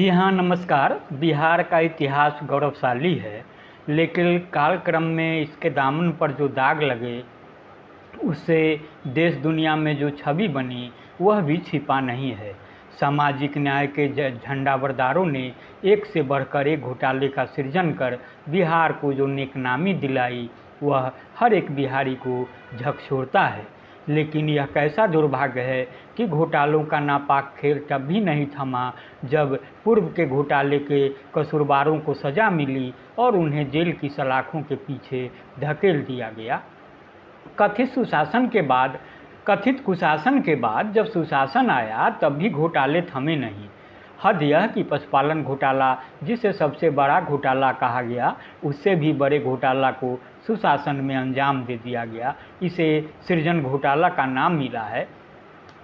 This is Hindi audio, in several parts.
जी हाँ, नमस्कार। बिहार का इतिहास गौरवशाली है, लेकिन कालक्रम में इसके दामन पर जो दाग लगे, उससे देश दुनिया में जो छवि बनी, वह भी छिपा नहीं है। सामाजिक न्याय के झंडाबरदारों ने एक से बढ़कर एक घोटाले का सृजन कर बिहार को जो नेकनामी दिलाई, वह हर एक बिहारी को झकझोरता है। लेकिन यह कैसा दुर्भाग्य है कि घोटालों का नापाक खेल तब भी नहीं थमा जब पूर्व के घोटाले के कसूरवारों को सज़ा मिली और उन्हें जेल की सलाखों के पीछे धकेल दिया गया। कथित कुशासन के बाद जब सुशासन आया, तब भी घोटाले थमे नहीं। हद यह कि पशुपालन घोटाला, जिसे सबसे बड़ा घोटाला कहा गया, उससे भी बड़े घोटाला को सुशासन में अंजाम दे दिया गया। इसे सृजन घोटाला का नाम मिला है।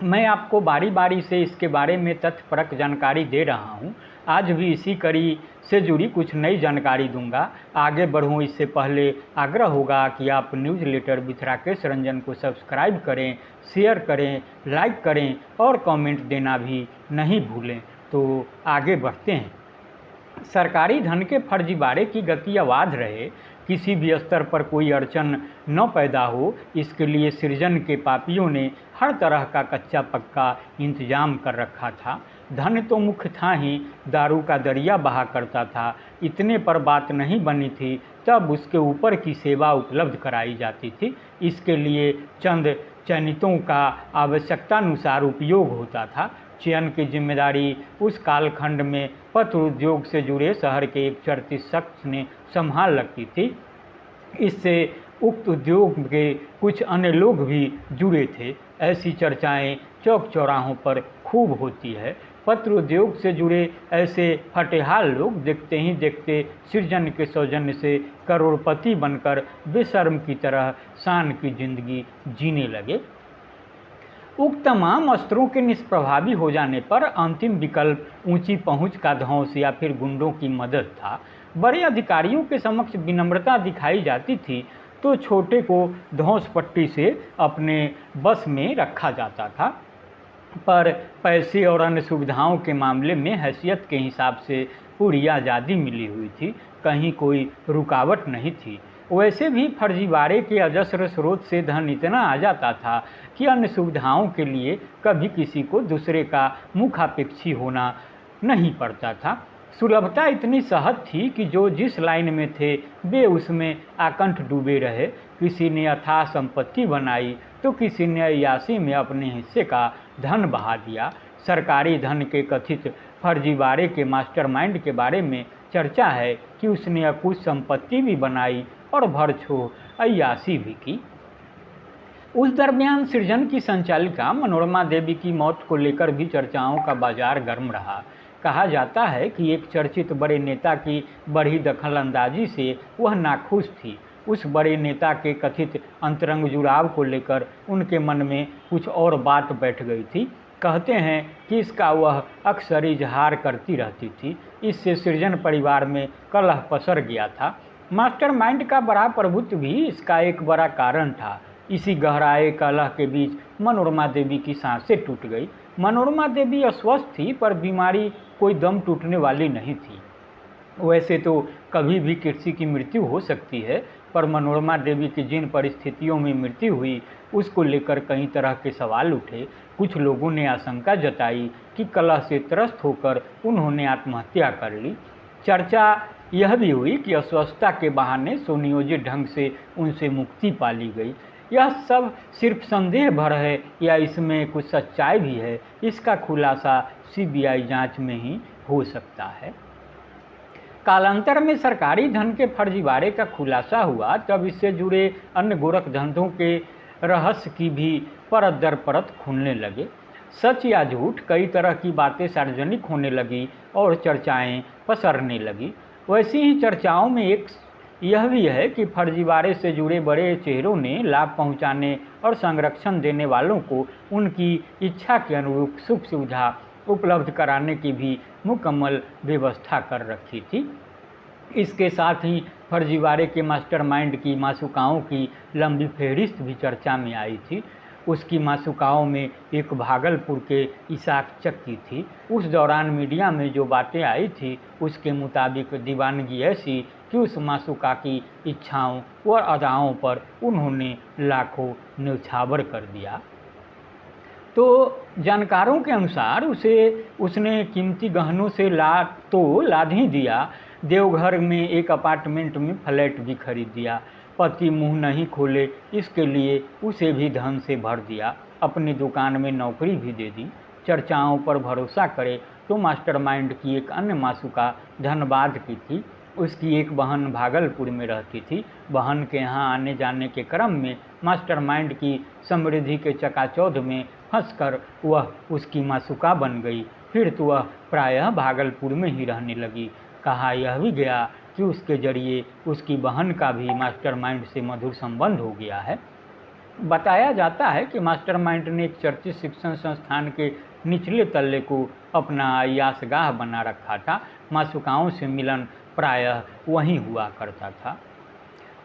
मैं आपको बारी बारी से इसके बारे में तथ्यपरक जानकारी दे रहा हूँ। आज भी इसी कड़ी से जुड़ी कुछ नई जानकारी दूंगा। आगे बढ़ूँ इससे पहले आग्रह होगा कि आप newsletter with Rakesh Ranjan को सब्सक्राइब करें, शेयर करें, लाइक करें और कमेंट देना भी नहीं भूलें। तो आगे बढ़ते हैं। सरकारी धन के फर्जीवाड़े की गति अबाध रहे, किसी भी स्तर पर कोई अड़चन न पैदा हो, इसके लिए सृजन के पापियों ने हर तरह का कच्चा पक्का इंतजाम कर रखा था। धन तो मुख्य था ही, दारू का दरिया बहा करता था। इतने पर बात नहीं बनी थी, तब उसके ऊपर की सेवा उपलब्ध कराई जाती थी। इसके लिए चंद चयनितों का आवश्यकतानुसार उपयोग होता था। चयन की जिम्मेदारी उस कालखंड में पत्र उद्योग से जुड़े शहर के एक चर्चित शख्स ने संभाल रखी थी। इससे उक्त उद्योग के कुछ अन्य लोग भी जुड़े थे। ऐसी चर्चाएं चौक चौराहों पर खूब होती है। पत्र उद्योग से जुड़े ऐसे फटेहाल लोग देखते ही देखते सृजन के सौजन्य से करोड़पति बनकर बेशर्म की तरह शान की जिंदगी जीने लगे। उक्त तमाम अस्त्रों के निष्प्रभावी हो जाने पर अंतिम विकल्प ऊंची पहुंच का ध्वंस या फिर गुंडों की मदद था। बड़े अधिकारियों के समक्ष विनम्रता दिखाई जाती थी तो छोटे को ध्वंस पट्टी से अपने बस में रखा जाता था। पर पैसे और अन्य सुविधाओं के मामले में हैसियत के हिसाब से पूरी आज़ादी मिली हुई थी, कहीं कोई रुकावट नहीं थी। वैसे भी फर्जीवाड़े के अजस्र स्रोत से धन इतना आ जाता था कि अन्य सुविधाओं के लिए कभी किसी को दूसरे का मुखापेक्षी होना नहीं पड़ता था। सुलभता इतनी सहज थी कि जो जिस लाइन में थे वे उसमें आकंठ डूबे रहे। किसी ने अथाह संपत्ति बनाई तो किसी ने अय्यासी में अपने हिस्से का धन बहा दिया। सरकारी धन के कथित फर्जीवाड़े के मास्टरमाइंड के बारे में चर्चा है कि उसने अकुश संपत्ति भी बनाई और भरछोड़ अय्यासी भी की। उस दरमियान सृजन की संचालिका मनोरमा देवी की मौत को लेकर भी चर्चाओं का बाजार गर्म रहा। कहा जाता है कि एक चर्चित बड़े नेता की बड़ी दखलंदाजी से वह नाखुश थी। उस बड़े नेता के कथित अंतरंग जुड़ाव को लेकर उनके मन में कुछ और बात बैठ गई थी। कहते हैं कि इसका वह अक्सर इजहार करती रहती थी। इससे सृजन परिवार में कलह पसर गया था। मास्टरमाइंड का बड़ा प्रभुत्व भी इसका एक बड़ा कारण था। इसी गहराए कलह के बीच मनोरमा देवी की सांसें टूट गई। मनोरमा देवी अस्वस्थ थी, पर बीमारी कोई दम टूटने वाली नहीं थी। वैसे तो कभी भी किसी की मृत्यु हो सकती है, पर मनोरमा देवी की जिन परिस्थितियों में मृत्यु हुई, उसको लेकर कई तरह के सवाल उठे। कुछ लोगों ने आशंका जताई कि कलह से त्रस्त होकर उन्होंने आत्महत्या कर ली। चर्चा यह भी हुई कि अस्वस्थता के बहाने सुनियोजित ढंग से उनसे मुक्ति पा ली गई। यह सब सिर्फ संदेह भर है या इसमें कुछ सच्चाई भी है, इसका खुलासा सीबीआई जांच में ही हो सकता है। कालांतर में सरकारी धन के फर्जीवाड़े का खुलासा हुआ, तब इससे जुड़े अन्य गोरख धंधों के रहस्य की भी परत दर परत खुलने लगे। सच या झूठ कई तरह की बातें सार्वजनिक होने लगी और चर्चाएं पसरने लगी। वैसी ही चर्चाओं में एक यह भी है कि फर्जीवाड़े से जुड़े बड़े चेहरों ने लाभ पहुंचाने और संरक्षण देने वालों को उनकी इच्छा के अनुरूप सुख सुविधा उपलब्ध कराने की भी मुकम्मल व्यवस्था कर रखी थी। इसके साथ ही फर्जीवाड़े के मास्टरमाइंड की मासूकाओं की लंबी फहरिस्त भी चर्चा में आई थी। उसकी मासूकाओं में एक भागलपुर के इसाक चक्की थी। उस दौरान मीडिया में जो बातें आई थी उसके मुताबिक दीवानगी ऐसी कि उस मासूका की इच्छाओं व अदाओं पर उन्होंने लाखों न्यौछावर कर दिया। तो जानकारों के अनुसार उसने कीमती गहनों से लाद ही दिया, देवघर में एक अपार्टमेंट में फ्लैट भी खरीद दिया। पति मुंह नहीं खोले इसके लिए उसे भी धन से भर दिया, अपनी दुकान में नौकरी भी दे दी। चर्चाओं पर भरोसा करे तो मास्टरमाइंड की एक अन्य मासूका धनबाद की थी। उसकी एक बहन भागलपुर में रहती थी। बहन के यहाँ आने जाने के क्रम में मास्टरमाइंड की समृद्धि के चकाचौंध में फंसकर वह उसकी मासूका बन गई। फिर तो वह प्रायः भागलपुर में ही रहने लगी। कहा यह भी गया कि उसके जरिए उसकी बहन का भी मास्टरमाइंड से मधुर संबंध हो गया है। बताया जाता है कि मास्टरमाइंड ने एक चर्चित शिक्षण संस्थान के निचले तल्ले को अपना अय्यासगाह बना रखा था। मासूकाओं से मिलन प्रायः वहीं हुआ करता था।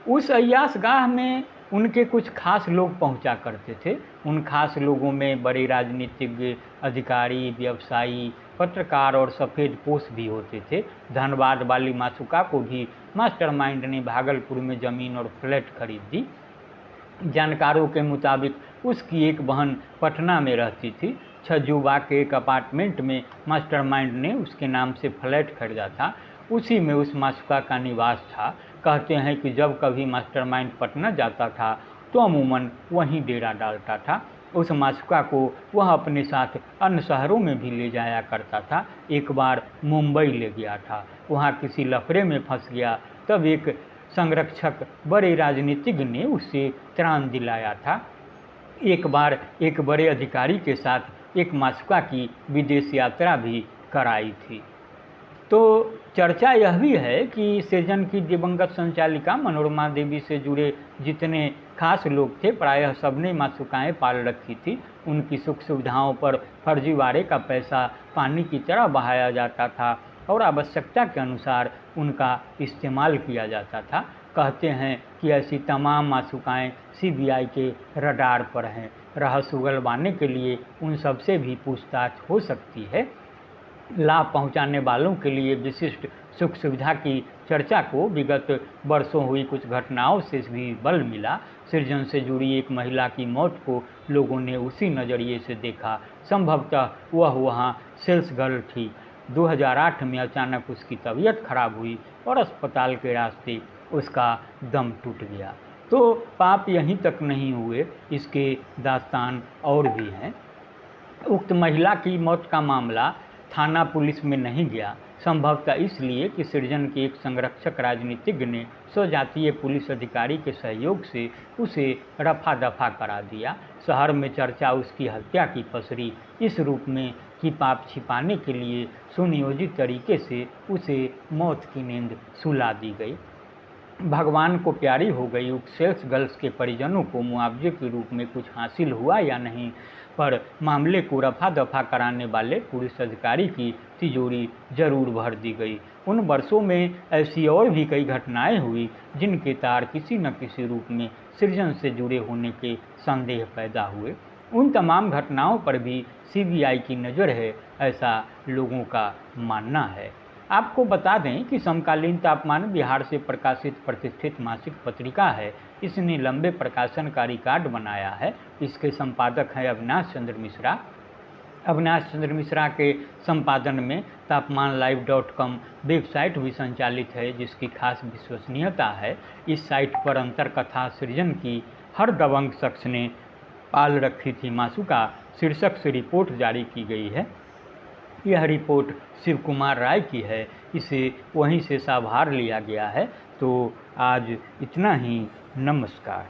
उस अय्यासगाह में उनके कुछ खास लोग पहुंचा करते थे। उन खास लोगों में बड़े राजनीतिज्ञ, अधिकारी, व्यवसायी, पत्रकार और सफ़ेद पोश भी होते थे। धनबाद वाली मासूका को भी मास्टरमाइंड ने भागलपुर में ज़मीन और फ्लैट खरीद दी। जानकारों के मुताबिक उसकी एक बहन पटना में रहती थी। छजूबा के एक अपार्टमेंट में मास्टरमाइंड ने उसके नाम से फ्लैट खरीदा था। उसी में उस मासूका का निवास था। कहते हैं कि जब कभी मास्टरमाइंड पटना जाता था तो अमूमन वहीं डेरा डालता था। उस मासूका को वह अपने साथ अन्य शहरों में भी ले जाया करता था। एक बार मुंबई ले गया था, वहाँ किसी लफड़े में फंस गया। तब एक संरक्षक बड़े राजनीतिज्ञ ने उससे त्राण दिलाया था। एक बार एक बड़े अधिकारी के साथ एक मासूका की विदेश यात्रा भी कराई थी। तो चर्चा यह भी है कि सृजन की दिवंगत संचालिका मनोरमा देवी से जुड़े जितने खास लोग थे प्रायः सबने मासूकाएँ पाल रखी थी। उनकी सुख सुविधाओं पर फर्जीवाड़े का पैसा पानी की तरह बहाया जाता था और आवश्यकता के अनुसार उनका इस्तेमाल किया जाता था। कहते हैं कि ऐसी तमाम मासूकाएँ CBI के रडार पर हैं। रहस्य उगलवाने के लिए उन सबसे भी पूछताछ हो सकती है। लाभ पहुंचाने वालों के लिए विशिष्ट सुख सुविधा की चर्चा को विगत वर्षों हुई कुछ घटनाओं से भी बल मिला। सृजन से जुड़ी एक महिला की मौत को लोगों ने उसी नज़रिए से देखा। संभवतः वह वहां सेल्स गर्ल थी। 2008 में अचानक उसकी तबीयत खराब हुई और अस्पताल के रास्ते उसका दम टूट गया। तो पाप यहीं तक नहीं हुए, इसके दास्तान और भी हैं। उक्त महिला की मौत का मामला थाना पुलिस में नहीं गया, संभवतः इसलिए कि सृजन के एक संरक्षक राजनीतिज्ञ ने स्वजातीय पुलिस अधिकारी के सहयोग से उसे रफा दफा करा दिया। शहर में चर्चा उसकी हत्या की पसरी इस रूप में कि पाप छिपाने के लिए सुनियोजित तरीके से उसे मौत की नींद सुला दी गई। भगवान को प्यारी हो गई उक्त सेल्स गर्ल्स के परिजनों को मुआवजे के रूप में कुछ हासिल हुआ या नहीं, पर मामले को रफा दफा कराने वाले पुलिस अधिकारी की तिजोरी जरूर भर दी गई। उन वर्षों में ऐसी और भी कई घटनाएं हुई जिनके तार किसी न किसी रूप में सृजन से जुड़े होने के संदेह पैदा हुए। उन तमाम घटनाओं पर भी CBI की नज़र है, ऐसा लोगों का मानना है। आपको बता दें कि समकालीन तापमान बिहार से प्रकाशित प्रतिष्ठित मासिक पत्रिका है। इसने लंबे प्रकाशन का रिकॉर्ड बनाया है। इसके संपादक हैं अविनाश चंद्र मिश्रा। अविनाश चंद्र मिश्रा के संपादन में तापमानलाइव.com वेबसाइट भी संचालित है, जिसकी खास विश्वसनीयता है। इस साइट पर अंतरकथा सृजन की हर दबंग शख्स ने पाल रखी थी मासूका शीर्षक से रिपोर्ट जारी की गई है। यह रिपोर्ट शिव कुमार राय की है, इसे वहीं से साभार लिया गया है। तो आज इतना ही, नमस्कार।